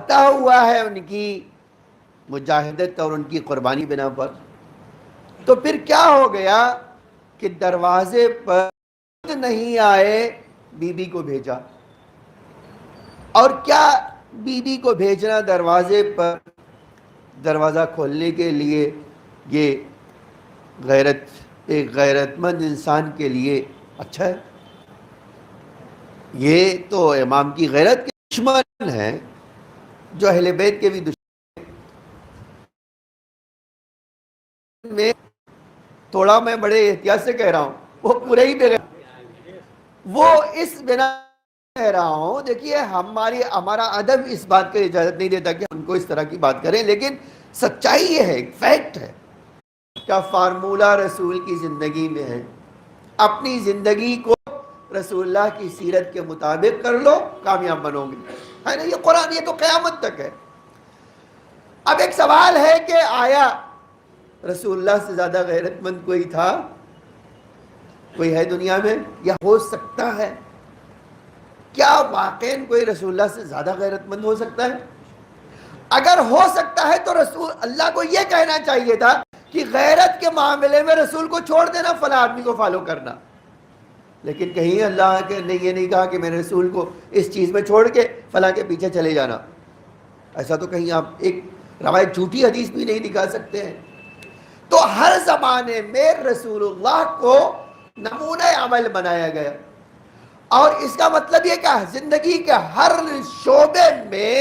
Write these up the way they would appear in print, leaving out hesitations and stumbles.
عطا ہوا ہے ان کی مجاہدت اور ان کی قربانی بنا پر، تو پھر کیا ہو گیا کہ دروازے پر نہیں آئے، بی بی کو بھیجا. اور کیا بی بی کو بھیجنا دروازے پر دروازہ کھولنے کے لیے، یہ ایک غیرت مند انسان کے لیے اچھا ہے؟ یہ تو امام کی غیرت کے دشمن ہے، جو اہل بیت کے بھی دشمن میں. تھوڑا میں بڑے احتیاط سے کہہ رہا ہوں، وہ پورے ہی بغیر، وہ اس بنا کہہ رہا ہوں. دیکھیے ہمارا ادب اس بات کو اجازت نہیں دیتا کہ ہم کو اس طرح کی بات کریں، لیکن سچائی یہ ہے، فیکٹ ہے. کیا فارمولہ رسول کی زندگی میں ہے؟ اپنی زندگی کو رسول اللہ کی سیرت کے مطابق کر لو، کامیاب بنو گے. ہے نا؟ یہ قرآن، یہ تو قیامت تک ہے. اب ایک سوال ہے کہ آیا رسول اللہ سے زیادہ غیرت مند کوئی تھا؟ کوئی ہے دنیا میں؟ یا ہو سکتا ہے؟ کیا واقعاً کوئی رسول اللہ سے زیادہ غیرت مند ہو سکتا ہے؟ اگر ہو سکتا ہے تو رسول اللہ کو یہ کہنا چاہیے تھا کہ غیرت کے معاملے میں رسول کو چھوڑ دینا، فلاں آدمی کو فالو کرنا. لیکن کہیں اللہ کے نے یہ نہیں کہا کہ میں رسول کو اس چیز میں چھوڑ کے فلاں کے پیچھے چلے جانا. ایسا تو کہیں آپ ایک روایت جھوٹی حدیث بھی نہیں دکھا سکتے ہیں. تو ہر زمانے میں رسول اللہ کو نمونہ عمل بنایا گیا، اور اس کا مطلب یہ کہ زندگی کے ہر شعبے میں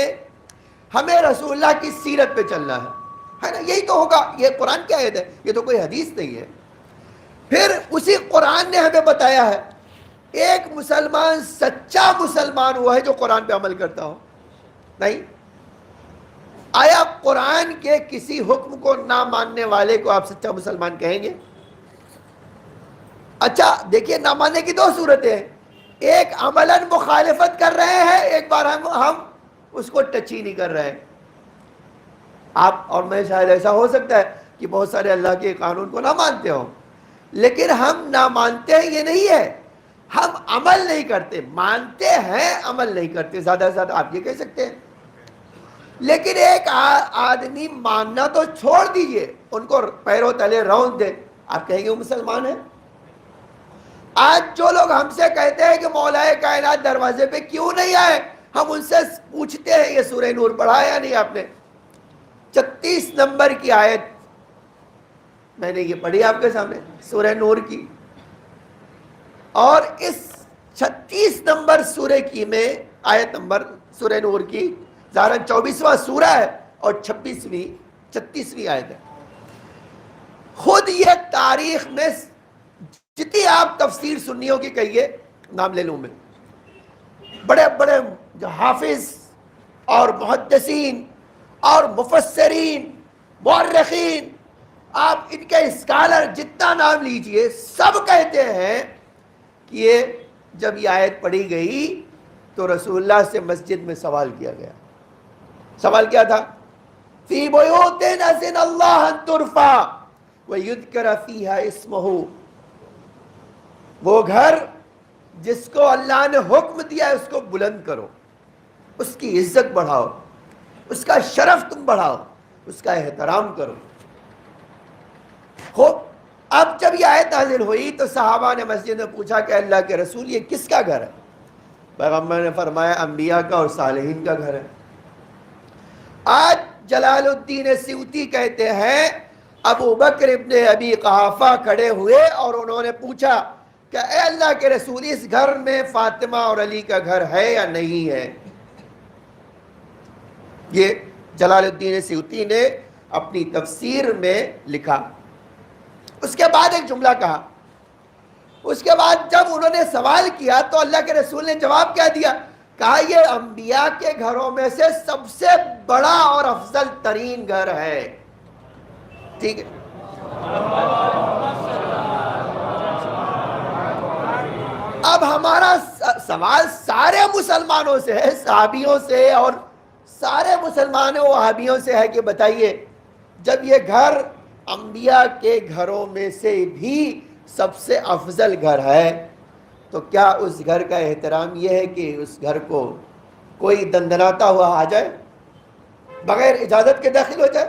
ہمیں رسول اللہ کی سیرت پہ چلنا ہے نا؟ یہی تو ہوگا. یہ قرآن کی آیت ہے، یہ تو کوئی حدیث نہیں ہے. پھر اسی قرآن نے ہمیں بتایا ہے ایک مسلمان سچا مسلمان وہ ہے جو قرآن پہ عمل کرتا ہو. نہیں؟ آیا قرآن کے کسی حکم کو نہ ماننے والے کو آپ سچا مسلمان کہیں گے؟ اچھا دیکھیے، نہ ماننے کی دو صورتیں ہیں. ایک عملاً مخالفت کر رہے ہیں، ایک بار ہم اس کو ٹچ ہی نہیں کر رہے ہیں. آپ اور میں شاید ایسا ہو سکتا ہے کہ بہت سارے اللہ کے قانون کو نہ مانتے ہوں، لیکن ہم نہ مانتے ہیں یہ نہیں ہے، ہم عمل نہیں کرتے. مانتے ہیں، عمل نہیں کرتے، زیادہ سے زیادہ آپ یہ کہہ سکتے ہیں. لیکن ایک آدمی ماننا تو چھوڑ دیجئے، ان کو پیروں تلے رون دے، آپ کہیں گے وہ مسلمان ہے؟ آج جو لوگ ہم سے کہتے ہیں کہ مولا کائنات دروازے پہ کیوں نہیں آئے، ہم ان سے پوچھتے ہیں یہ سورہ نور پڑھا یا نہیں آپ نے؟ 36 نمبر کی آیت میں نے یہ پڑھی آپ کے سامنے، سورہ نور کی. اور اس 36 نمبر سورہ کی میں آیت نمبر سورہ نور کی ظاہراً 24واں سورہ ہے اور 36ویں آیت ہے. خود یہ تاریخ میں جتنی آپ تفسیر سنیوں کی کہیے، نام لے لوں میں، بڑے بڑے جو حافظ اور محدثین اور مفسرین مورخین، آپ ان کے اسکالر جتنا نام لیجئے، سب کہتے ہیں کہ یہ جب یہ آیت پڑھی گئی تو رسول اللہ سے مسجد میں سوال کیا گیا. سوال کیا تھا؟ فی بیوت اذن اللہ ان ترفع ویذکر فیہا اسمہ، وہ گھر جس کو اللہ نے حکم دیا ہے اس کو بلند کرو، اس کی عزت بڑھاؤ، اس کا شرف تم بڑھاؤ، اس کا احترام کرو. خوب، اب جب یہ آیت نازل ہوئی تو صحابہ نے مسجد میں پوچھا کہ اللہ کے رسول یہ کس کا گھر ہے؟ پیغمبر نے فرمایا انبیاء کا اور صالحین کا گھر ہے. آج جلال الدین سیوطی کہتے ہیں ابو بکر ابن ابی قحافہ کھڑے ہوئے اور انہوں نے پوچھا کہ اے اللہ کے رسول اس گھر میں فاطمہ اور علی کا گھر ہے یا نہیں ہے؟ یہ جلال الدین سیوطی نے اپنی تفسیر میں لکھا. اس کے بعد ایک جملہ کہا، اس کے بعد جب انہوں نے سوال کیا تو اللہ کے رسول نے جواب کیا دیا؟ کہا یہ انبیاء کے گھروں میں سے سب سے بڑا اور افضل ترین گھر ہے. ٹھیک ہے؟ اب ہمارا سوال سارے مسلمانوں سے ہے، صحابیوں سے اور سارے مسلمانوں وہابیوں سے ہے کہ بتائیے جب یہ گھر انبیاء کے گھروں میں سے بھی سب سے افضل گھر ہے تو کیا اس گھر کا احترام یہ ہے کہ اس گھر کو کوئی دندناتا ہوا آ جائے؟ بغیر اجازت کے داخل ہو جائے.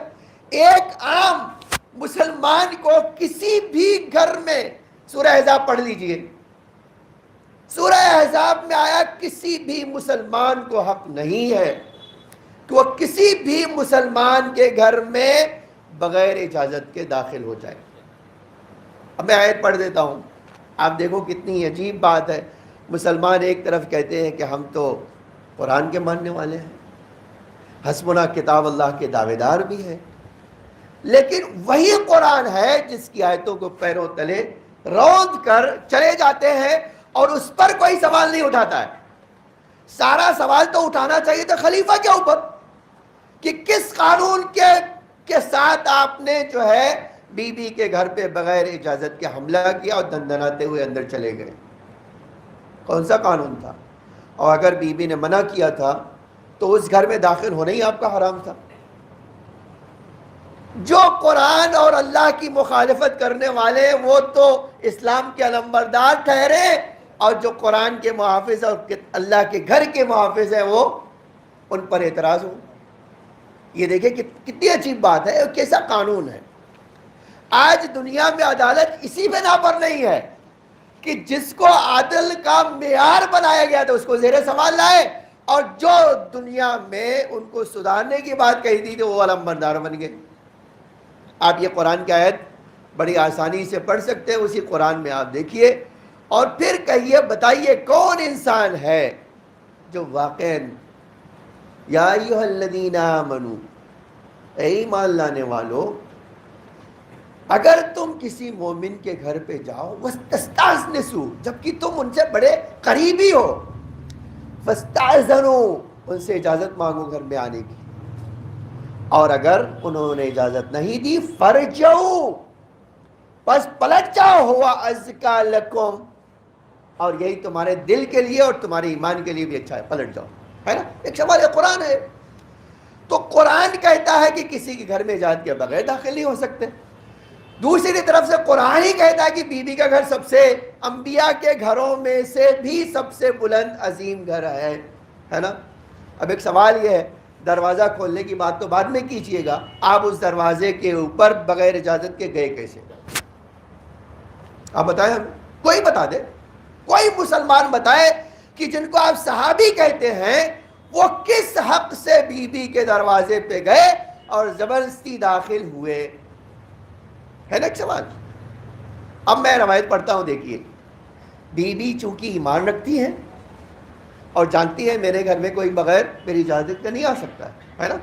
ایک عام مسلمان کو کسی بھی گھر میں سورہ احزاب پڑھ لیجئے, سورہ احزاب میں آیا کسی بھی مسلمان کو حق نہیں ہے کہ وہ کسی بھی مسلمان کے گھر میں بغیر اجازت کے داخل ہو جائے. اب میں آیت پڑھ دیتا ہوں, آپ دیکھو کتنی عجیب بات ہے. مسلمان ایک طرف کہتے ہیں کہ ہم تو قرآن کے ماننے والے ہیں, حسبنا کتاب اللہ کے دعوے دار بھی ہیں, لیکن وہی قرآن ہے جس کی آیتوں کو پیروں تلے روند کر چلے جاتے ہیں اور اس پر کوئی سوال نہیں اٹھاتا ہے. سارا سوال تو اٹھانا چاہیے تھا خلیفہ کے اوپر کہ کس قانون کے ساتھ آپ نے جو ہے بی بی کے گھر پہ بغیر اجازت کے حملہ کیا اور دندناتے ہوئے اندر چلے گئے. کون سا قانون تھا؟ اور اگر بی بی نے منع کیا تھا تو اس گھر میں داخل ہونا ہی آپ کا حرام تھا. جو قرآن اور اللہ کی مخالفت کرنے والے وہ تو اسلام کے علمبردار ٹھہرے, اور جو قرآن کے محافظ اور اللہ کے گھر کے محافظ ہیں وہ ان پر اعتراض ہو. یہ دیکھیں کتنی عجیب بات ہے, کیسا قانون ہے. آج دنیا میں عدالت اسی بنا پر نہیں ہے کہ جس کو عدل کا معیار بنایا گیا تھا اس کو زیر سوال لائے, اور جو دنیا میں ان کو سدھارنے کی بات کہی تھی تو وہ علمبردار بن گئے. آپ یہ قرآن کی آیت بڑی آسانی سے پڑھ سکتے ہیں, اسی قرآن میں آپ دیکھیے اور پھر کہیے بتائیے کون انسان ہے جو واقعاً یا ایھا الذین آمنو, اے ایمان لانے والو, اگر تم کسی مومن کے گھر پہ جاؤ وَاسْتَسْتَأْذِنُوا, جبکہ تم ان سے بڑے قریبی ہو, فَاسْتَأْذِنُوا, ان سے اجازت مانگو گھر میں آنے کی, اور اگر انہوں نے اجازت نہیں دی فَارْجِعُوا, پس پلٹ جاؤ, ہوا ازکا لکم, اور یہی تمہارے دل کے لیے اور تمہارے ایمان کے لیے بھی اچھا ہے, پلٹ جاؤ. ہے نا, ایک سوال ہے, قرآن ہے. تو قرآن کہتا ہے کہ کسی کے گھر میں اجازت کے بغیر داخل نہیں ہو سکتے. دوسری طرف سے قرآن ہی کہتا ہے کہ بی بی کا گھر سب سے انبیاء کے گھروں میں سے بھی سب سے بلند عظیم گھر ہے نا. اب ایک سوال یہ ہے, دروازہ کھولنے کی بات تو بعد میں کیجیے گا, آپ اس دروازے کے اوپر بغیر اجازت کے گئے کیسے؟ آپ بتائیں, ہمیں کوئی بتا دے, کوئی مسلمان بتائے کہ جن کو آپ صحابی کہتے ہیں وہ کس حق سے بی بی کے دروازے پہ گئے اور زبردستی داخل ہوئے. ہے نا ایک سوال. اب میں روایت پڑھتا ہوں, دیکھیے. بی بی چونکہ ایمان رکھتی ہیں اور جانتی ہے میرے گھر میں کوئی بغیر میری اجازت کے نہیں آ سکتا ہے نا,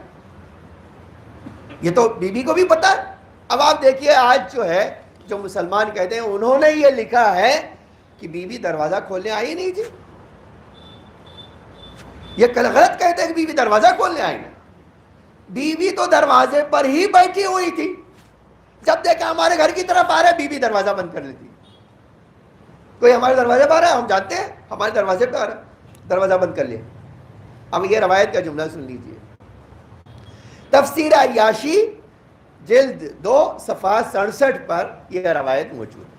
یہ تو بی بی کو بھی پتا ہے. اب آپ دیکھیے آج جو ہے جو مسلمان کہتے ہیں انہوں نے یہ لکھا ہے کہ بی بی دروازہ کھولنے آئی نہیں جی. یہ غلط کہتے ہیں کہ بی بی دروازہ کھولنے آئی نہیں. بی بی تو دروازے پر ہی بیٹھی ہوئی تھی, جب دیکھا ہمارے گھر کی طرف آ رہا ہے بی بی دروازہ بند کر لیتی. کوئی ہمارے دروازے پہ آ رہا ہے, ہم جانتے ہیں ہمارے دروازے پہ آ رہا ہے, دروازہ بند کر لیا. اب یہ روایت کا جملہ سن لیجیے. تفسیر عیاشی جلد 2 صفحہ 67 پر یہ روایت موجود ہے.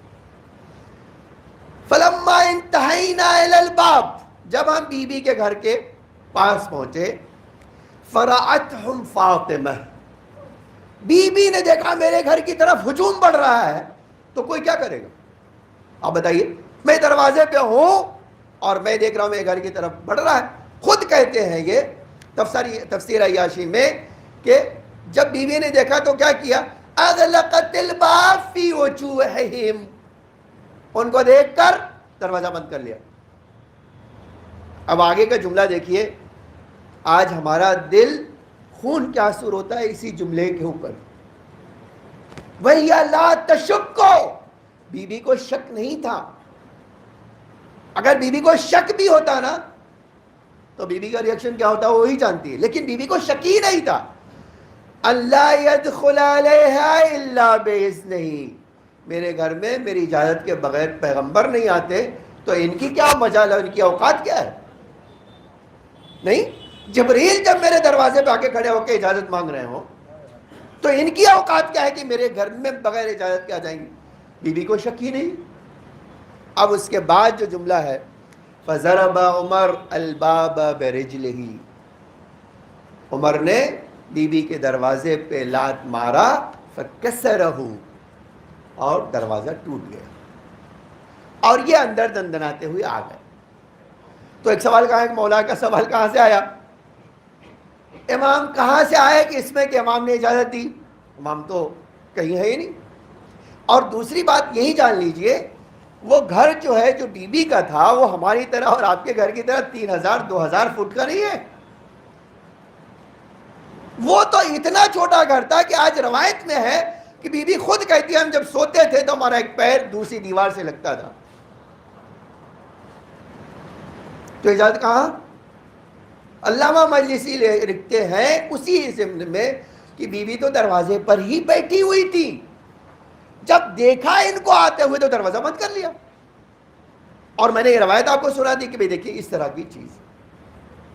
فلما انتہینا الی الباب, جب ہم بی بی کے گھر کے پاس پہنچے, فرأتہم فاطمہ, بی بی نے دیکھا میرے گھر کی طرف ہجوم بڑھ رہا ہے, تو کوئی کیا کرے گا؟ آپ بتائیے, میں دروازے پہ ہوں اور میں دیکھ رہا ہوں میرے گھر کی طرف بڑھ رہا ہے. خود کہتے ہیں یہ تفسیر عیاشی میں کہ جب بیوی نے دیکھا تو کیا کیا, اغلقت الباب فی وجوہہم, ان کو دیکھ کر دروازہ بند کر لیا. اب آگے کا جملہ دیکھیے. آج ہمارا دل خون کیا سور ہوتا ہے اسی جملے کے اوپر. وَهِيَ لَا تَشُكُّ, بی بی کو شک نہیں تھا. اگر بی بی کو شک بھی ہوتا نا تو بی بی کا ریئیکشن کیا ہوتا وہی جانتی ہے, لیکن بی بی کو شک ہی نہیں تھا. اللہ يدخل علیہا الا بإذنہ, میرے گھر میں میری اجازت کے بغیر پیغمبر نہیں آتے, تو ان کی کیا مجال ہے, ان کی اوقات کیا ہے؟ نہیں, جبریل جب میرے دروازے پہ آ کے کھڑے ہو کے اجازت مانگ رہے ہوں تو ان کی اوقات کیا ہے کہ میرے گھر میں بغیر اجازت کے آ جائیں گے؟ بی بی کو شک ہی نہیں. اب اس کے بعد جو جملہ ہے, فَضَرَبَ عُمَرُ الْبَابَ بِرِجْلِهِ, عمر نے بی بی کے دروازے پہ لات مارا فکسرہ، اور دروازہ ٹوٹ گیا اور یہ اندر دندناتے ہوئے آ گئے. تو ایک سوال کہا ہے کہ مولا کا سوال کہاں سے آیا؟ امام کہاں سے آئے کہ اس میں کہ امام نے اجازت دی؟ امام تو کہیں ہے ہی نہیں. اور دوسری بات یہی جان لیجئے، وہ گھر جو ہے جو بی بی کا تھا وہ ہماری طرح اور آپ کے گھر کی طرح 3000 2000 فٹ کا نہیں ہے. وہ تو اتنا چھوٹا گھر تھا کہ آج روایت میں ہے کہ بی بی خود کہتی ہے ہم جب سوتے تھے تو ہمارا ایک پیر دوسری دیوار سے لگتا تھا. تو اجازت کہاں؟ علامہ مجلسی لکھتے ہیں اسی ضمن میں کہ بی بی تو دروازے پر ہی بیٹھی ہوئی تھی، جب دیکھا ان کو آتے ہوئے تو دروازہ بند کر لیا. اور میں نے یہ روایت آپ کو سنا دی کہ بھئی دیکھیے اس طرح کی چیز.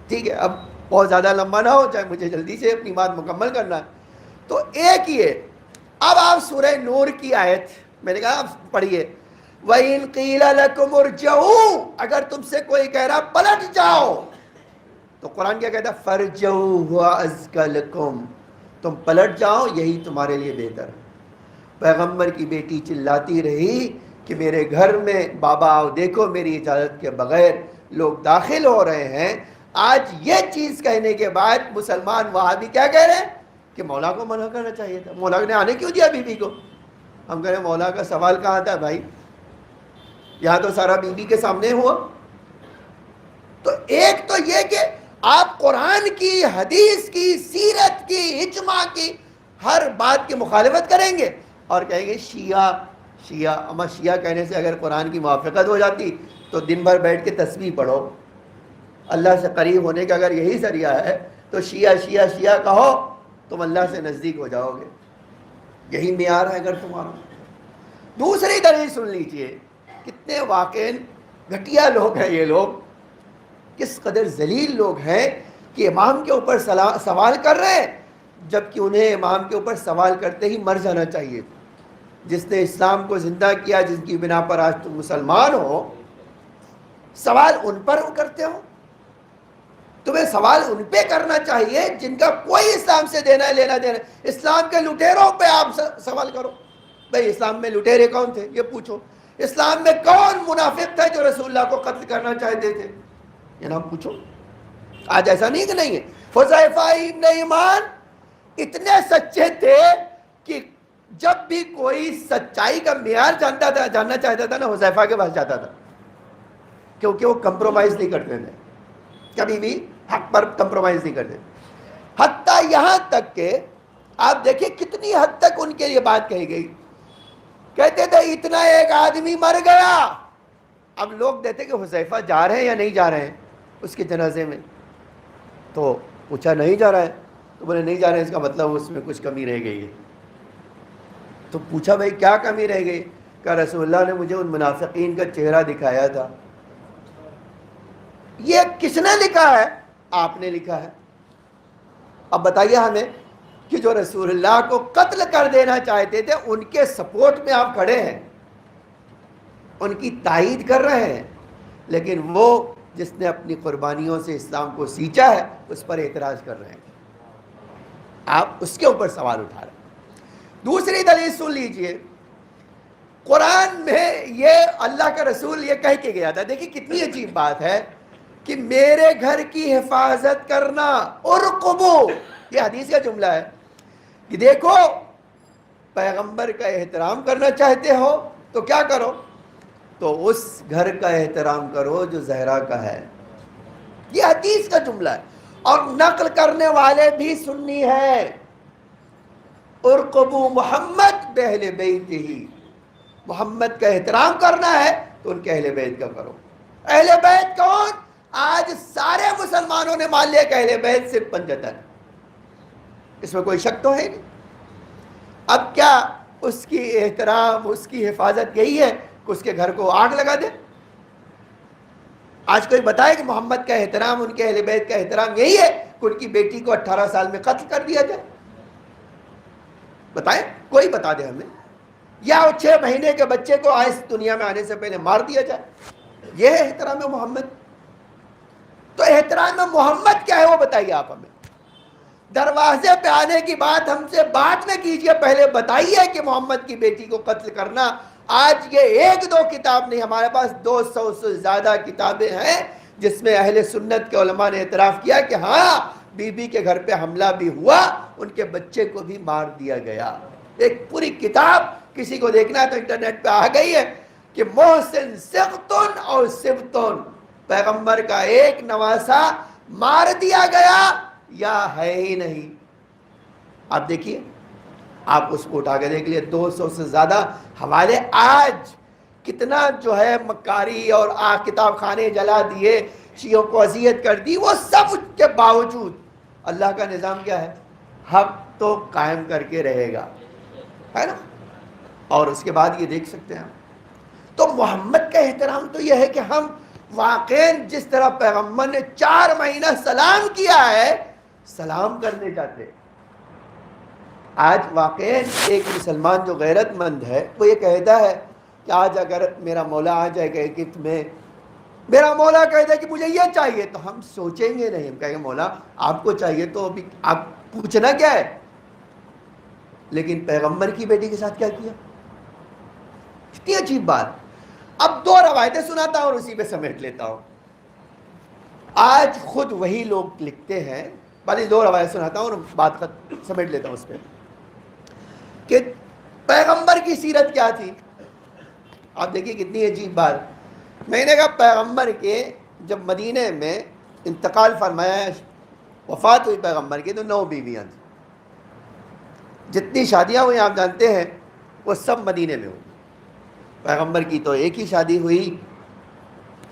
ٹھیک ہے، اب بہت زیادہ لمبا نہ ہو جائے، مجھے جلدی سے اپنی بات مکمل کرنا ہے. تو ایک یہ، اب آپ سورہ نور کی آیت میں نے کہا آپ پڑھیے، وَإِن قِيلَ لَكُمُ ارْجِعُوا، اگر تم سے کوئی کہہ رہا پلٹ جاؤ، تو قرآن کیا کہتا ہے؟ فَارْجِعُوا هُوَ أَزْكَىٰ لَكُمْ، تم پلٹ جاؤ یہی تمہارے لیے بہتر ہے. پیغمبر کی بیٹی چلاتی رہی کہ میرے گھر میں بابا آؤ دیکھو میری اجازت کے بغیر لوگ داخل ہو رہے ہیں. آج یہ چیز کہنے کے بعد مسلمان وہاں بھی کیا کہہ رہے ہیں کہ مولا کو منع کرنا چاہیے تھا، مولا نے آنے کیوں دیا بی بی کو؟ ہم کہہ رہے ہیں مولا کا سوال کہاں تھا بھائی، یہاں تو سارا بی بی کے سامنے ہوا. تو ایک تو یہ کہ آپ قرآن کی، حدیث کی، سیرت کی، اجماع کی ہر بات کی مخالفت کریں گے اور کہیں گے شیعہ. اما شیعہ کہنے سے اگر قرآن کی موافقت ہو جاتی تو دن بھر بیٹھ کے تسبیح پڑھو. اللہ سے قریب ہونے کا اگر یہی ذریعہ ہے تو شیعہ کہو، تم اللہ سے نزدیک ہو جاؤ گے. یہی معیار ہے اگر تمہارا. دوسری دلیل سن لیجئے، کتنے واقعی گھٹیا لوگ ہیں یہ لوگ، کس قدر ذلیل لوگ ہیں کہ امام کے اوپر سوال کر رہے ہیں جبکہ انہیں امام کے اوپر سوال کرتے ہی مر جانا چاہیے. جس نے اسلام کو زندہ کیا، جس کی بنا پر آج تم مسلمان ہو، سوال ان پر کرتے ہو. تمہیں سوال ان پہ کرنا چاہیے جن کا کوئی اسلام سے دینا لینا دینا. اسلام کے لٹیروں پہ آپ سوال کرو، بھئی اسلام میں لٹیرے کون تھے یہ پوچھو. اسلام میں کون منافق تھے جو رسول اللہ کو قتل کرنا چاہتے تھے یہ نام پوچھو. آج ایسا نہیں کہ نہیں ہے. حذیفہ ابن ایمان اتنے سچے تھے کہ جب بھی کوئی سچائی کا معیار جاننا چاہتا تھا نا حذیفہ کے پاس جاتا تھا، کیونکہ وہ کمپرومائز نہیں کرتے تھے، کبھی بھی حق پر کمپرومائز نہیں کرتے. حتیٰ یہاں تک کہ آپ دیکھیں کتنی حد تک ان کے لیے بات کہی گئی. کہتے تھے اتنا ایک آدمی مر گیا. اب لوگ دیتے کہ حذیفہ جا رہے ہیں یا نہیں جا رہے ہیں اس کے جنازے میں. تو پوچھا نہیں جا رہا ہے، تو بولے نہیں جا رہے ہیں اس کا مطلب اس میں کچھ کمی رہ گئی ہے. تو پوچھا بھائی کیا کمی رہ گئی؟ کہ رسول اللہ نے مجھے ان منافقین کا چہرہ دکھایا تھا. یہ کس نے لکھا ہے؟ آپ نے لکھا ہے. اب بتائیے ہمیں کہ جو رسول اللہ کو قتل کر دینا چاہتے تھے ان کے سپورٹ میں آپ کھڑے ہیں، ان کی تائید کر رہے ہیں، لیکن وہ جس نے اپنی قربانیوں سے اسلام کو سینچا ہے اس پر اعتراض کر رہے ہیں. آپ اس کے اوپر سوال اٹھا رہے ہیں. دوسری دلیل سن لیجئے، قرآن میں یہ اللہ کا رسول یہ کہہ کے گیا تھا. دیکھیں کتنی عجیب بات ہے کہ میرے گھر کی حفاظت کرنا، ارقبو، یہ حدیث کا جملہ ہے کہ دیکھو پیغمبر کا احترام کرنا چاہتے ہو تو کیا کرو؟ تو اس گھر کا احترام کرو جو زہرا کا ہے. یہ حدیث کا جملہ ہے اور نقل کرنے والے بھی سنی ہے. ارقبو محمد بہل بیت ہی، محمد کا احترام کرنا ہے تو ان کے اہل بیت کا کرو. اہل بیت کون؟ آج سارے مسلمانوں نے مان لیا کہ اہل بیت صرف 75، اس میں کوئی شک تو ہے نہیں. اب کیا اس کی احترام، اس کی حفاظت یہی ہے کہ اس کے گھر کو آگ لگا دے؟ آج کوئی بتائے کہ محمد کا احترام، ان کے اہل بیت کا احترام یہی ہے کہ ان کی بیٹی کو 18 سال میں قتل کر دیا جائے؟ بتائیں، کوئی بتا دے ہمیں. یا 6 مہینے کے بچے کو اس دنیا میں آنے سے پہلے مار دیا جائے؟ یہ ہے احترام محمد؟ تو احترام محمد کیا ہے وہ بتائیے آپ ہمیں. دروازے پہ آنے کی بات ہم سے بعد میں کیجئے، پہلے بتائیے کہ محمد کی بیٹی کو قتل کرنا۔ آج یہ ایک دو کتاب نہیں، ہمارے پاس 200 سے زیادہ کتابیں ہیں جس میں اہل سنت کے علماء نے اعتراف کیا کہ ہاں بی بی کے گھر پہ حملہ بھی ہوا، ان کے بچے کو بھی مار دیا گیا۔ ایک پوری کتاب کسی کو دیکھنا ہے تو انٹرنیٹ پہ آ گئی ہے کہ محسن سقطن اور سبتن، پیغمبر کا ایک نواسا مار دیا گیا یا ہے ہی نہیں۔ آپ دیکھیے، آپ اس کو اٹھا کے دیکھ لیے، 200 سے زیادہ حوالے۔ آج کتنا جو ہے مکاری اور کتاب خانے جلا دیے، شیعوں کو اذیت کر دی، وہ سب کے باوجود اللہ کا نظام کیا ہے؟ حق تو قائم کر کے رہے گا، ہے نا؟ اور اس کے بعد یہ دیکھ سکتے ہیں تو محمد کا احترام تو یہ ہے کہ ہم واقعی جس طرح پیغمبر نے 4 مہینہ سلام کیا ہے، سلام کرنے جاتے۔ آج واقعی ایک مسلمان جو غیرت مند ہے وہ یہ کہتا ہے کہ آج اگر میرا مولا آ جائے گا گفٹ میں، میرا مولا کہتا ہے کہ مجھے یہ چاہیے، تو ہم سوچیں گے نہیں، ہم کہیں گے مولا آپ کو چاہیے تو ابھی آپ پوچھنا کیا ہے؟ لیکن پیغمبر کی بیٹی کے ساتھ کیا کیا؟ کتنی عجیب بات۔ اب 2 روایتیں سناتا ہوں اور اسی پہ سمیٹ لیتا ہوں۔ آج خود وہی لوگ لکھتے ہیں، باقی 2 روایت سناتا ہوں اور بات سمیٹ لیتا ہوں اس پہ، کہ پیغمبر کی سیرت کیا تھی۔ آپ دیکھیے کتنی عجیب بات۔ میں نے کہا پیغمبر کے جب مدینے میں انتقال فرمایا، وفات ہوئی پیغمبر کی، تو 9 بیویاں تھیں۔ جتنی شادیاں ہوئی آپ جانتے ہیں وہ سب مدینے میں ہوئی۔ پیغمبر کی تو ایک ہی شادی ہوئی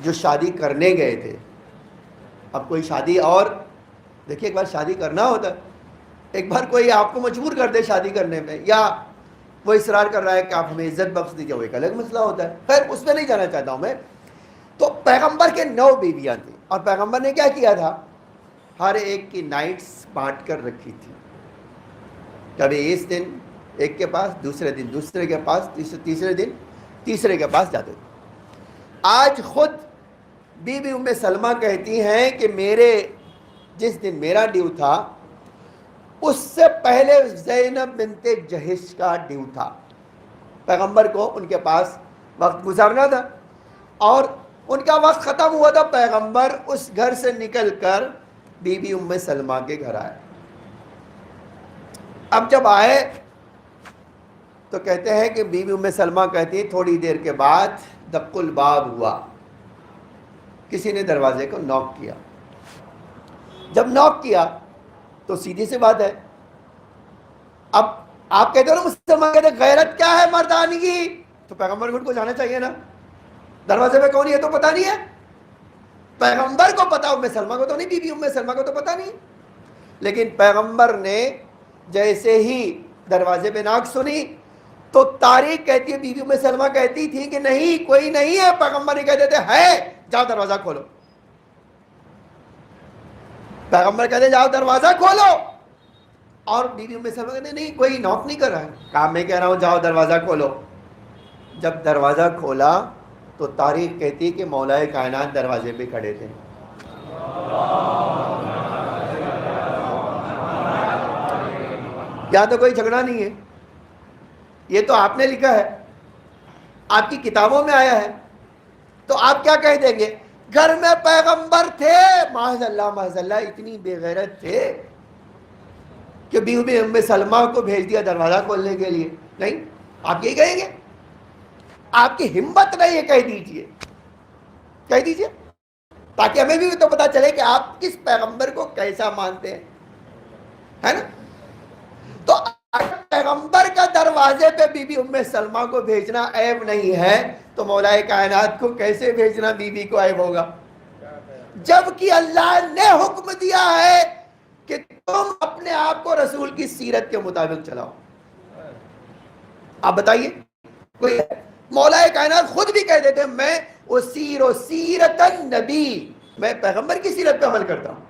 جو شادی کرنے گئے تھے۔ اب کوئی شادی، اور دیکھیے ایک بار شادی کرنا ہوتا ہے، ایک بار کوئی آپ کو مجبور کر دے شادی کرنے میں، یا وہ اصرار کر رہا ہے کہ آپ ہمیں عزت بخش دیجیے، وہ ایک الگ مسئلہ ہوتا ہے۔ خیر اس میں نہیں جانا چاہتا ہوں میں۔ تو پیغمبر کے 9 بیویاں تھیں، اور پیغمبر نے کیا کیا تھا؟ ہر ایک کی نائٹس بانٹ کر رکھی تھی۔ کبھی اس دن ایک کے پاس، دوسرے دن دوسرے کے پاس، تیسرے دن تیسرے کے پاس جاتے تھے۔ آج خود بی بی ام سلمہ کہتی ہیں کہ جس دن میرا ڈیو تھا اس سے پہلے زینب بنت جہش کا ڈیو تھا۔ پیغمبر کو ان کے پاس وقت گزارنا تھا اور ان کا وقت ختم ہوا تھا۔ پیغمبر اس گھر سے نکل کر بی بی ام سلمہ کے گھر آئے۔ اب جب آئے تو کہتے ہیں کہ بی بی ام سلمہ کہتی ہیں تھوڑی دیر کے بعد دق الباب ہوا، کسی نے دروازے کو نوک کیا۔ جب نوک کیا تو سیدھی سی بات ہے، اب آپ کہتے ہو نا مسلمان کہتے ہیں غیرت کیا ہے مردانگی، تو پیغمبر کو جانا چاہیے نا، دروازے پہ کون ہے تو پتہ نہیں ہے، پیغمبر کو پتا، ام سلمہ کو تو نہیں، بی بی ام سلمہ کو تو پتہ نہیں۔ لیکن پیغمبر نے جیسے ہی دروازے پہ ناک سنی تو تاریخ کہتی ہے بی بی ام سلمہ کہتی تھی کہ نہیں کوئی نہیں ہے، پیغمبر نہیں کہتے تھے ہے، جاؤ دروازہ کھولو۔ پیغمبر کہتے جاؤ دروازہ کھولو، اور بی بی ام سلمہ کہتے نہیں کوئی نوک نہیں کر رہا ہے، کہا میں کہہ رہا ہوں جاؤ دروازہ کھولو۔ جب دروازہ کھولا تو تاریخ کہتی ہے کہ مولا کائنات دروازے پہ کھڑے تھے۔ یہاں تو کوئی جھگڑا نہیں ہے، یہ تو آپ نے لکھا ہے، آپ کی کتابوں میں آیا ہے، تو آپ کیا کہہ دیں گے؟ گھر میں پیغمبر تھے، معاذ اللہ اتنی بے غیرت تھے کہ بی بی ام سلمہ کو بھیج دیا دروازہ کھولنے کے لیے؟ نہیں، آپ یہی کہیں گے؟ آپ کی ہمت نہیں ہے، کہہ دیجئے تاکہ ہمیں بھی تو پتا چلے کہ آپ کس پیغمبر کو کیسا مانتے ہیں، ہے نا؟ تو پیغمبر کا دروازے پہ بی بی ام سلمہ کو بھیجنا عیب نہیں ہے تو مولا کائنات کو کیسے بھیجنا بی بی کو عیب ہوگا؟ جبکہ اللہ نے حکم دیا ہے کہ تم اپنے آپ کو رسول کی سیرت کے مطابق چلاؤ۔ آپ بتائیے، کوئی مولا کائنات خود بھی کہہ دیتے ہیں میں اسیر و سیرت النبی، میں پیغمبر کی سیرت پہ عمل کرتا ہوں۔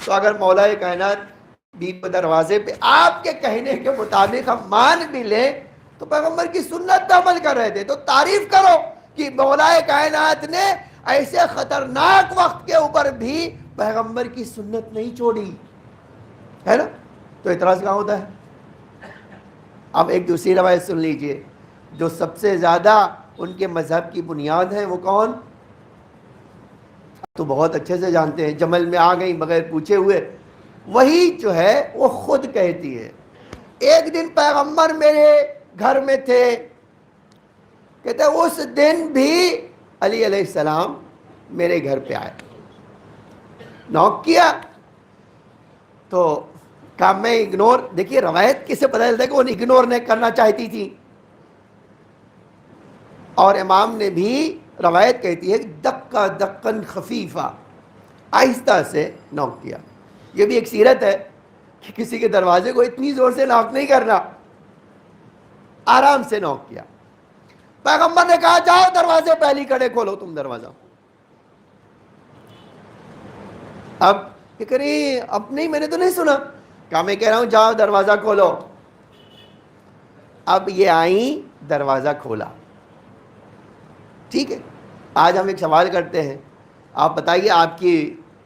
تو اگر مولا کائنات بی بی دروازے پہ آپ کے کہنے کے مطابق ہم مان بھی لیں تو پیغمبر کی سنت پہ عمل کر رہے تھے، تو تعریف کرو کہ مولا کائنات نے ایسے خطرناک وقت کے اوپر بھی پیغمبر کی سنت نہیں چھوڑی۔ ہے نا؟ تو اعتراض کہاں ہوتا ہے؟ اب ایک دوسری روایت سن لیجئے، جو سب سے زیادہ ان کے مذہب کی بنیاد ہے وہ کون؟ تو بہت اچھے سے جانتے ہیں، جمل میں آ گئی بغیر پوچھے ہوئے، وہی جو ہے وہ خود کہتی ہے ایک دن پیغمبر میرے گھر میں تھے، کہتے ہیں اس دن بھی علی علیہ السلام میرے گھر پہ آئے، نوک کیا تو کہا میں اگنور، دیکھیے روایت کسے پتہ چلتا ہے کہ وہ اگنور نہیں کرنا چاہتی تھی، اور امام نے بھی روایت کہتی ہے دقا دقن خفیفہ، آہستہ سے نوک کیا۔ یہ بھی ایک سیرت ہے کہ کسی کے دروازے کو اتنی زور سے نوک نہیں کرنا، آرام سے نوک کیا۔ پیغمبر نے کہا جاؤ دروازے پہلی کڑے کھولو تم دروازہ۔ اب یہ کہہ رہی اب نہیں، میں نے تو نہیں سنا، کہا میں کہہ رہا ہوں جاؤ دروازہ کھولو۔ اب یہ آئیں، دروازہ کھولا۔ ٹھیک ہے، آج ہم ایک سوال کرتے ہیں، آپ بتائیے آپ کی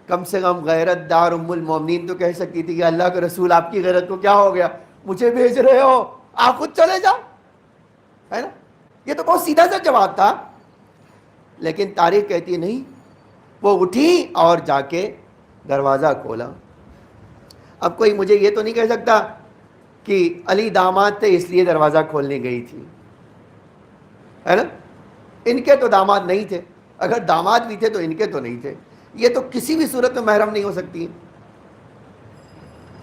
کم سے کم غیرت دار ام المومنین تو کہہ سکتی تھی کہ اللہ کے رسول آپ کی غیرت کو کیا ہو گیا، مجھے بھیج رہے ہو، آپ خود چلے جاؤ، ہے نا؟ یہ تو بہت سیدھا سا جواب تھا، لیکن تاریخ کہتی ہے نہیں، وہ اٹھی اور جا کے دروازہ کھولا۔ اب کوئی مجھے یہ تو نہیں کہہ سکتا کہ علی داماد تھے اس لیے دروازہ کھولنے گئی تھی، ہے نا؟ ان کے تو داماد نہیں تھے، اگر داماد بھی تھے تو ان کے تو نہیں تھے، یہ تو کسی بھی صورت میں محرم نہیں ہو سکتی۔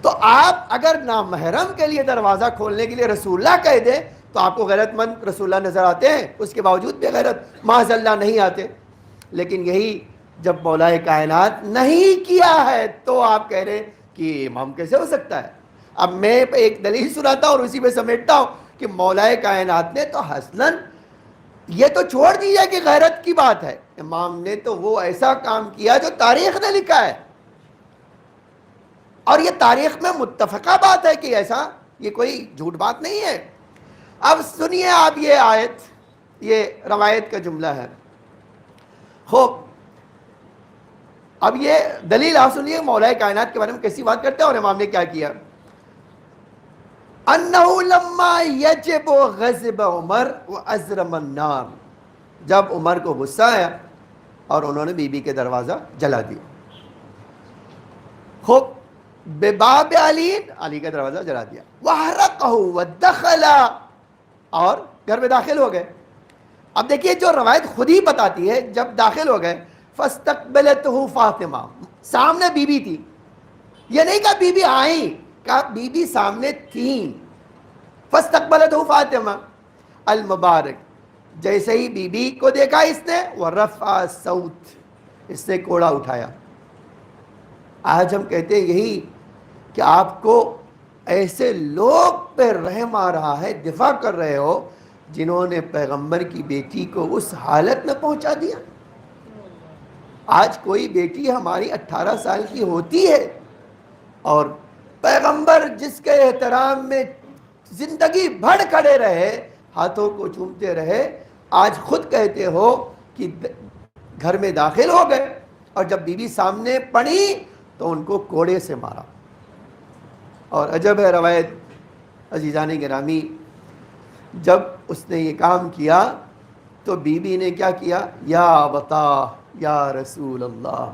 تو آپ اگر نامحرم کے لیے دروازہ کھولنے کے لیے رسول اللہ کہہ دیں تو آپ کو غیرت مند رسول اللہ نظر آتے ہیں، اس کے باوجود بے غیرت معاذ اللہ نہیں آتے۔ لیکن یہی جب مولا کائنات نہیں کیا ہے تو آپ کہہ رہے کہ امام کیسے ہو سکتا ہے؟ اب میں ایک دلیل سناتا ہوں اور اسی پہ سمیٹتا ہوں کہ مولا کائنات نے تو حسناً، یہ تو چھوڑ دیجیے کہ غیرت کی بات ہے، امام نے تو وہ ایسا کام کیا جو تاریخ نے لکھا ہے، اور یہ تاریخ میں متفقہ بات ہے کہ ایسا، یہ کوئی جھوٹ بات نہیں ہے۔ اب سنیے آپ یہ آیت، یہ روایت کا جملہ ہے، خوب اب یہ دلیل آپ سنیے مولا کائنات کے بارے میں کیسی بات کرتے ہیں اور امام نے کیا کیا۔ انہو لما یجب غضب عمر وازرم النار، جب عمر کو غصہ آیا اور انہوں نے بی بی کے دروازہ جلا دیا، خوب بباب علی، علی کا دروازہ جلا دیا، وحرقہ ودخل، اور گھر میں داخل ہو گئے۔ اب دیکھیے جو روایت خود ہی بتاتی ہے جب داخل ہو گئے، فاستقبلتہ فاطمہ، سامنے بی بی تھی، یہ نہیں کہا بی بی آئیں، کہا بی بی سامنے تھیں، فاستقبلتہ فاطمہ المبارک، جیسے ہی بی بی کو دیکھا اس نے، ورفع صوت، اس نے کوڑا اٹھایا۔ آج ہم کہتے ہیں یہی کہ آپ کو ایسے لوگ پہ رحم آ رہا ہے، دفاع کر رہے ہو جنہوں نے پیغمبر کی بیٹی کو اس حالت میں پہنچا دیا۔ آج کوئی بیٹی ہماری 18 سال کی ہوتی ہے اور پیغمبر جس کے احترام میں زندگی بھر کھڑے رہے، ہاتھوں کو چومتے رہے، آج خود کہتے ہو کہ گھر میں داخل ہو گئے اور جب بی بی سامنے پڑی تو ان کو کوڑے سے مارا۔ اور عجب ہے روایت عزیزان گرامی، جب اس نے یہ کام کیا تو بی بی نے کیا کیا؟ یا بتا یا رسول اللہ،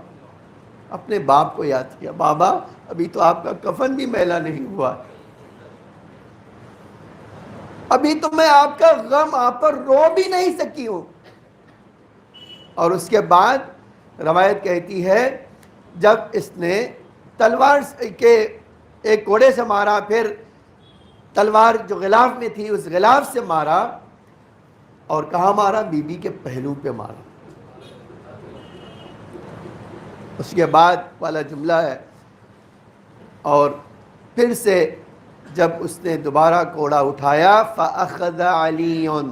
اپنے باپ کو یاد کیا، بابا ابھی تو آپ کا کفن بھی میلا نہیں ہوا، ابھی تو میں آپ کا غم آپ پر رو بھی نہیں سکی ہوں۔ اور اس کے بعد روایت کہتی ہے جب اس نے تلوار کے ایک کوڑے سے مارا، پھر تلوار جو غلاف میں تھی اس غلاف سے مارا، اور کہاں مارا؟ بی بی کے پہلو پہ مارا۔ اس کے بعد والا جملہ ہے، اور پھر سے جب اس نے دوبارہ کوڑا اٹھایا، فَأَخَذَ عَلِيٌّ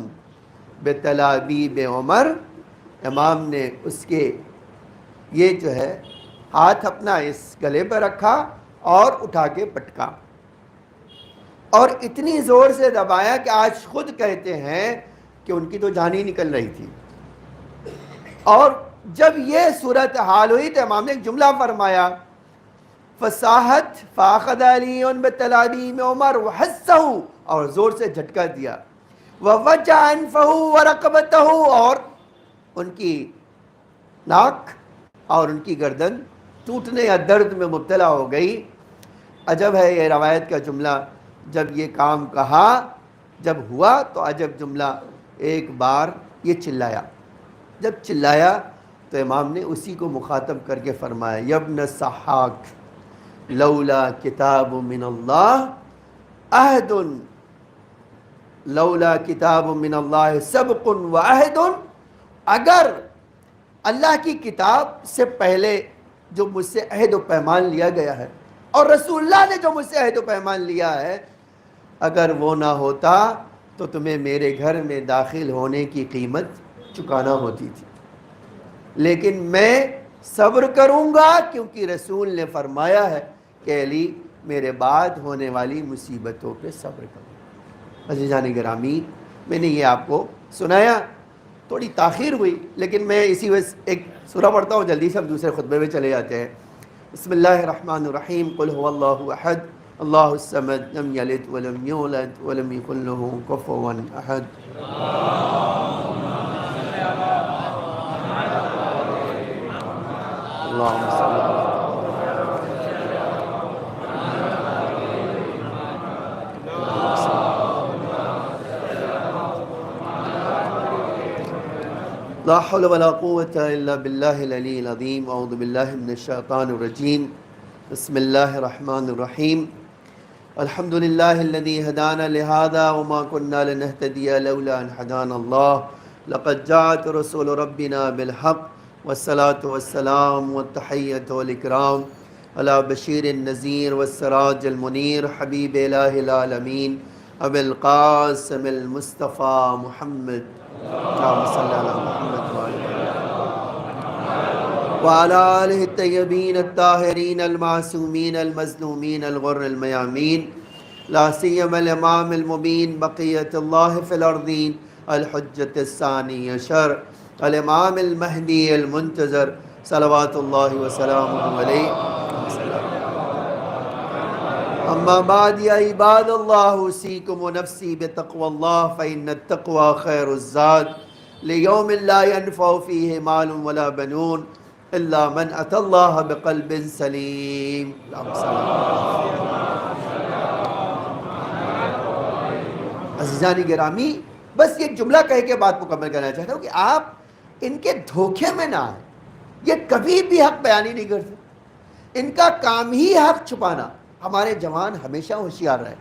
بِتَلَابِيبِ عمر، امام نے اس کے یہ جو ہے ہاتھ اپنا اس گلے پر رکھا اور اٹھا کے پٹکا، اور اتنی زور سے دبایا کہ آج خود کہتے ہیں کہ ان کی تو جان ہی نکل رہی تھی۔ اور جب یہ صورت حال ہوئی تو امام نے ایک جملہ فرمایا، فصاحت فاخذ علی بتلابیم عمر وحسہ، اور زور سے جھٹکا دیا، ووجع انفہ ورقبتہ، اور ان کی ناک اور ان کی گردن ٹوٹنے یا درد میں مبتلا ہو گئی۔ عجب ہے یہ روایت کا جملہ، جب یہ کام کہا، جب ہوا تو عجب جملہ، ایک بار یہ چلایا، جب چلایا تو امام نے اسی کو مخاطب کر کے فرمایا، یبن صحاک لولا کتاب من اللہ عہد، لولا کتاب من اللہ سبق و عہد، اگر اللہ کی کتاب سے پہلے جو مجھ سے عہد و پیمان لیا گیا ہے، اور رسول اللہ نے جو مجھ سے عہد و پیمان لیا ہے، اگر وہ نہ ہوتا تو تمہیں میرے گھر میں داخل ہونے کی قیمت چکانا ہوتی تھی، لیکن میں صبر کروں گا کیونکہ رسول نے فرمایا ہے کہ علی میرے بعد ہونے والی مصیبتوں پہ صبر کرو۔ عزیزان گرامی، میں نے یہ آپ کو سنایا، تھوڑی تاخیر ہوئی، لیکن میں اسی وجہ ایک سورہ پڑھتا ہوں، جلدی سے ہم دوسرے خطبے میں چلے جاتے ہیں۔ بسم اللہ الرحمن الرحیم، قل هو اللہ احد اللہ الصمد لم یلد ولم یولد ولم یکن له کفوا احد۔ اللہم صلی اللہ لا حول ولا قوة الا باللہ العلی العظیم۔ اعوذ باللہ من الشیطان الرجیم، بسم اللہ الرحمن الرحیم۔ الحمد للہ الذی ہدانا لہذا وما كنا لنہتدی لولا ان ہدانا اللہ، لقد جاءت رسول ربنا بالحق والصلاة والسلام والتحیۃ والاکرام علی بشیر النذیر والسراج المنیر حبیب الہ العالمین ابی القاسم المصطفیٰ محمد، اللہم صلی علی محمد وعلی آلہ الطیبین الطاہرین المعصومین المظلومین الغر المیامین، لا سیما الامام المبین بقیت اللہ فی الارضین الحجۃ الثانی عشر الامام المہدی المنتظر صلوات اللہ وسلامہ علیہ۔ اما بعد یا عباد اللہ، اوصیکم ونفسی بتقوی اللہ، فإن التقوی خیر الزاد، لیوم لا ینفع فیہ مال ولا بنون الا من اتی اللہ بقلب سلیم۔ عزیزان گرامی، بس یہ جملہ کہہ کے بات مکمل کرنا چاہتا ہوں کہ آپ ان کے دھوکے میں نہ آئیں، یہ کبھی بھی حق بیانی نہیں کرتے، ان کا کام ہی حق چھپانا۔ ہمارے جوان ہمیشہ ہوشیار رہے،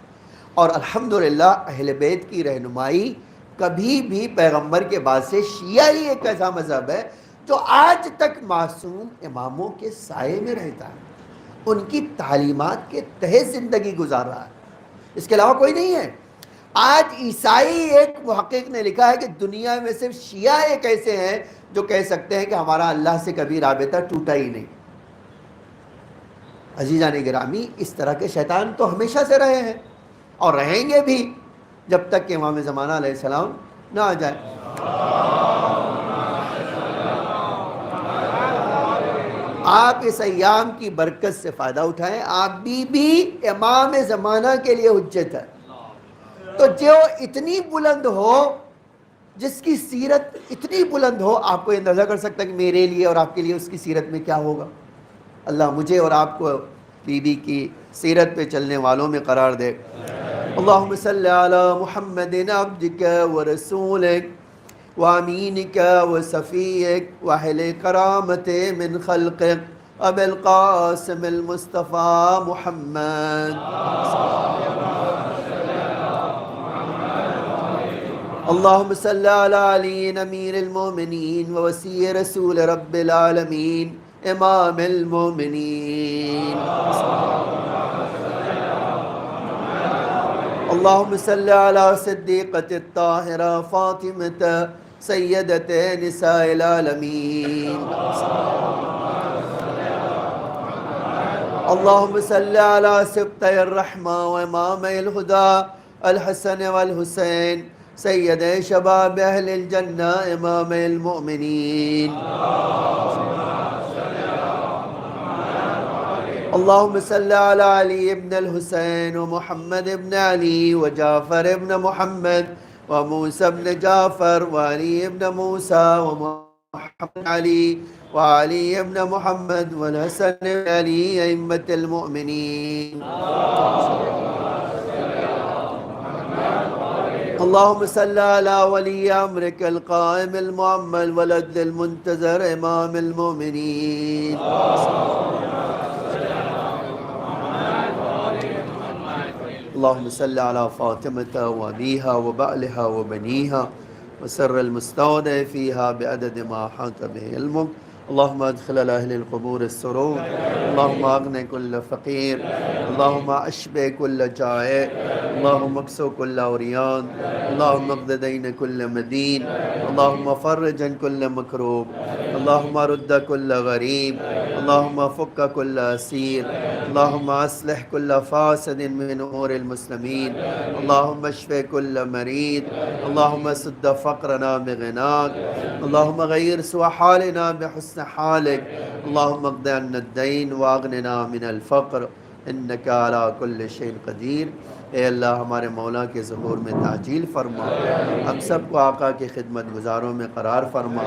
اور الحمدللہ اہل بیت کی رہنمائی کبھی بھی پیغمبر کے بعد سے شیعہ ہی ایک ایسا مذہب ہے جو آج تک معصوم اماموں کے سائے میں رہتا ہے، ان کی تعلیمات کے تحت زندگی گزار رہا ہے، اس کے علاوہ کوئی نہیں ہے۔ آج عیسائی ایک محقق نے لکھا ہے کہ دنیا میں صرف شیعہ ایک ایسے ہیں جو کہہ سکتے ہیں کہ ہمارا اللہ سے کبھی رابطہ ٹوٹا ہی نہیں۔ عزیزان گرامی، اس طرح کے شیطان تو ہمیشہ سے رہے ہیں اور رہیں گے بھی جب تک کہ امام زمانہ علیہ السلام نہ آ جائے۔ آپ اس ایام کی برکت سے فائدہ اٹھائیں، آپ بھی امام زمانہ کے لیے حجت ہے۔ تو جو اتنی بلند ہو، جس کی سیرت اتنی بلند ہو، آپ کو اندازہ کر سکتا ہے کہ میرے لیے اور آپ کے لیے اس کی سیرت میں کیا ہوگا۔ اللہ مجھے اور آپ کو بی بی کی سیرت پہ چلنے والوں میں قرار دے۔ اللہم صلی علی محمد عبدک ورسولک وامینک وصفیک واہل کرامت من خلقک ابی القاسم المصطفیٰ محمد۔ اللہم صلی علی علی امیر المومنین ووسیع رسول رب العالمین امام المومنین۔ اللہم صلی علی صدیقۃ الطاہرہ فاطمۃ سیدۃ نساء العالمین۔ اللہم صلی علی سبطِ الرحمہ وامام الہدی الحسن والحسین سید شباب اہل الجنہ امام المؤمنین۔ اللهم صل على علي بن الحسين ومحمد بن علي وجعفر بن محمد وموسى بن جعفر وعلي بن موسى ومحمد علي وعلي بن محمد والحسن بن علي أئمة المؤمنين. اللهم صل على ولي أمرك القائم المؤمل ولد المنتظر إمام المؤمنين. اللهم صل على فاطمة وأبيها وبعلها وبنيها وسر المستودع فيها بعدد ما أحاط به علمك. اللهم ادخل على أهل القبور السرور. اللهم أغني كل فقير. اللهم أشبع كل جائع. اللهم اكسو كل عريان. اللهم اقض دين كل مدين. اللهم فرج عن كل مكروب. اللهم رد كل غريب. اللهم فك كل أسير. اللهم أصلح كل فاسد من أمور المسلمين. اللهم اشف كل مريض. اللهم سد فقرنا بغناك. اللهم غير سوء حالنا بحسن حالك. اللهم اقض عنا الدين واغننا من الفقر انك على كل شيء قدیر. اے اللہ ہمارے مولا کے ظہور میں تعجیل فرما. ہم سب کو آقا کی خدمت گزاروں میں قرار فرما.